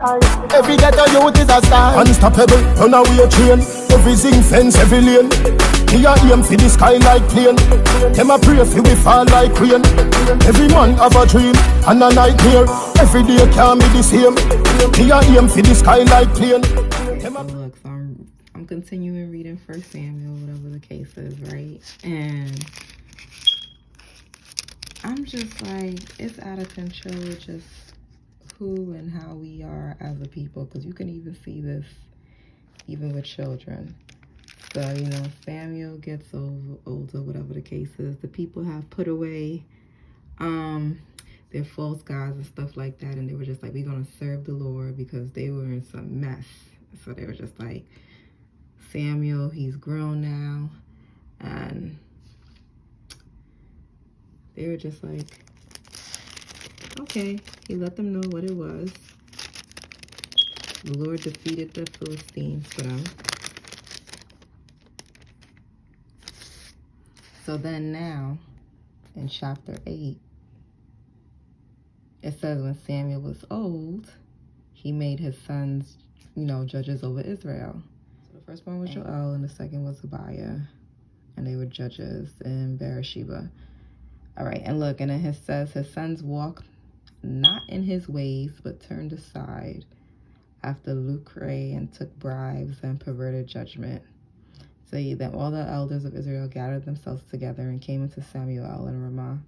Every ghetto youth is a star. Unstoppable, run away train. Every zinc fence, every lane. Me a aim for the sky like plane. Them a pray for we fall like rain. Every man have a dream and a nightmare. Every day can't be the same. Me a aim for the sky like plane. So look, so I'm continuing reading 1 Samuel, whatever the case is, right? And I'm just like, it's out of control just who and how we are as a people, because you can even see this even with children. So, you know, Samuel gets older, whatever the case is. The people have put away their false gods and stuff like that, and they were just like, we're going to serve the Lord, because they were in some mess. So they were just like, Samuel, he's grown now, and they were just like, okay. He let them know what it was. The Lord defeated the Philistines for them. So then now, in chapter 8, it says when Samuel was old, he made his sons, you know, judges over Israel. So the first one was Joel, and the second was Abiah, and they were judges in Beersheba. All right, and look, and then it says his sons walked not in his ways, but turned aside after lucre and took bribes and perverted judgment. So then all the elders of Israel gathered themselves together and came unto Samuel in Ramah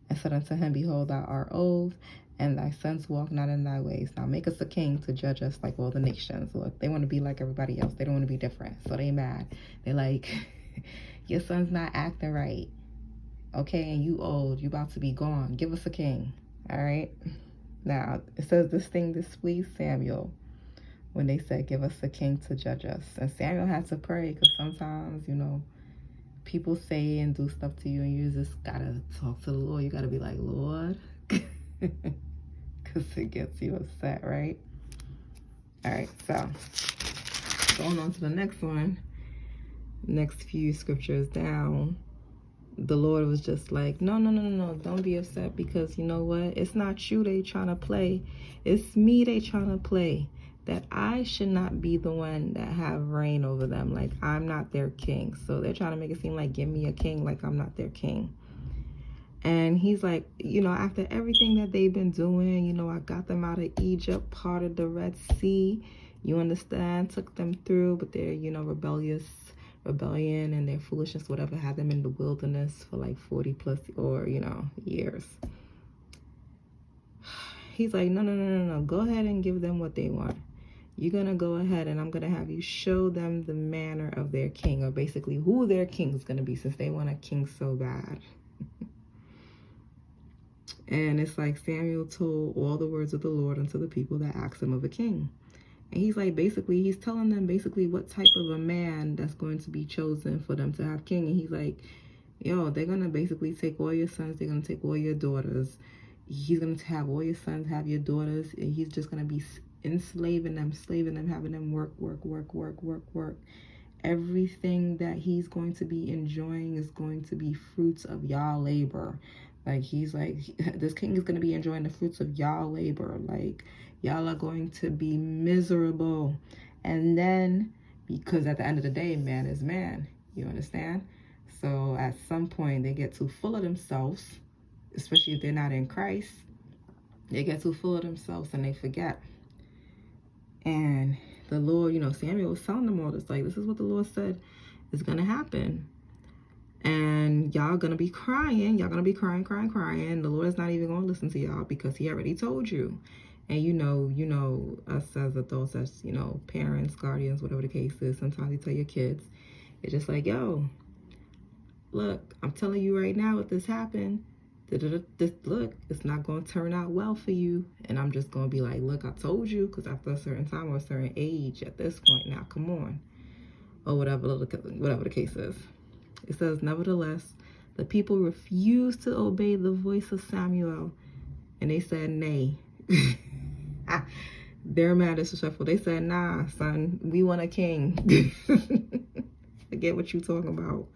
and said unto him, Behold, thou art old, and thy sons walk not in thy ways. Now make us a king to judge us like all the nations. Look, they want to be like everybody else. They don't want to be different. So they mad. They like, your son's not acting right. Okay, and you old. You about to be gone. Give us a king. All right. Now, it says this thing displeased Samuel when they said, give us a king to judge us. And Samuel had to pray, because sometimes, you know, people say and do stuff to you, and you just got to talk to the Lord. You got to be like, Lord, because it gets you upset, right? All right, so going on to the next one, next few scriptures down. The Lord was just like, no, don't be upset, because you know what? It's not you they trying to play. It's me they trying to play. That I should not be the one that have reign over them. Like, I'm not their king. So they're trying to make it seem like, give me a king, like I'm not their king. And he's like, you know, after everything that they've been doing, you know, I got them out of Egypt, part of the Red Sea. You understand? Took them through, but they're, you know, rebellion and their foolishness, whatever, had them in the wilderness for like 40 plus or, you know, years. He's like, no. Go ahead and give them what they want. You're going to go ahead and I'm going to have you show them the manner of their king, or basically who their king is going to be, since they want a king so bad. And it's like Samuel told all the words of the Lord unto the people that asked him of a king. And he's like, basically, he's telling them basically what type of a man that's going to be chosen for them to have king. And he's like, yo, they're going to basically take all your sons. They're going to take all your daughters. He's going to have all your sons, have your daughters. And he's just going to be enslaving them, slaving them, having them work. Everything that he's going to be enjoying is going to be fruits of y'all labor. Like, he's like, this king is going to be enjoying the fruits of y'all labor. Like, y'all are going to be miserable. And then, because at the end of the day, man is man. You understand? So at some point, they get too full of themselves, especially if they're not in Christ. They get too full of themselves and they forget. And the Lord, you know, Samuel was telling them all this, like, this is what the Lord said is going to happen. And y'all going to be crying. Y'all going to be crying. The Lord is not even going to listen to y'all, because he already told you. And you know, us as adults, as, you know, parents, guardians, whatever the case is, sometimes you tell your kids, it's just like, yo, look, I'm telling you right now, if this happened, look, it's not going to turn out well for you. And I'm just going to be like, look, I told you, because after a certain time or a certain age at this point, now come on, or whatever the case is. It says, nevertheless, the people refused to obey the voice of Samuel, and they said, nay. They're mad disrespectful. They said, nah, son, we want a king. Forget what you talking about.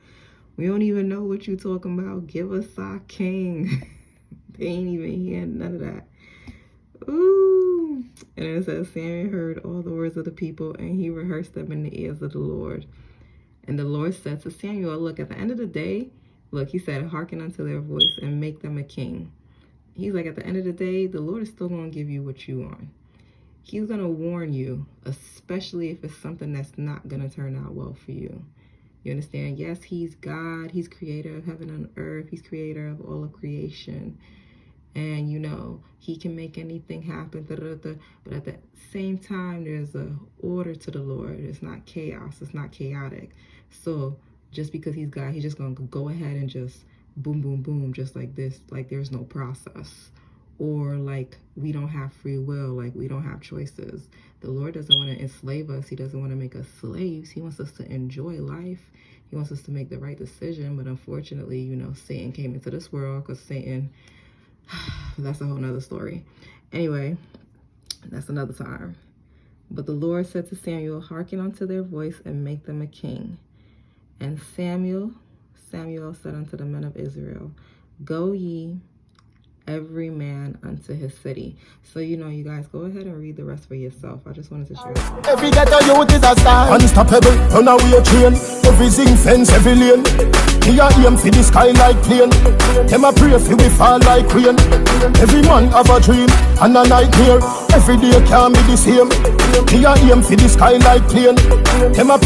We don't even know what you talking about. Give us our king. They ain't even hearing none of that. Ooh. And it says, Samuel heard all the words of the people, and he rehearsed them in the ears of the Lord. And the Lord said to Samuel, look, at the end of the day, look, he said, hearken unto their voice and make them a king. He's like, at the end of the day, the Lord is still going to give you what you want. He's going to warn you, especially if it's something that's not going to turn out well for you. You understand? Yes, he's God. He's creator of heaven and earth. He's creator of all of creation. And, you know, he can make anything happen. But at the same time, there's a order to the Lord. It's not chaos. It's not chaotic. So just because he's God, he's just going to go ahead and just boom, boom, boom, just like this. Like there's no process. Or like we don't have free will. Like we don't have choices. The Lord doesn't want to enslave us. He doesn't want to make us slaves. He wants us to enjoy life. He wants us to make the right decision. But unfortunately, you know, Satan came into this world because Satan... that's a whole nother story. Anyway, that's another time. But the Lord said to Samuel, hearken unto their voice and make them a king. And Samuel said unto the men of Israel, go ye every man unto his city. So, you know, you guys go ahead and read the rest for yourself. I just wanted to share. Every ghetto youth is a star. Unstoppable, runaway train. Every zinc fence, every lane. Me a aim for the sky like plane. Them a pray for we fall like rain. Every man have a dream and a nightmare. Every day can't be the same. Me a aim for the sky like plane. Them a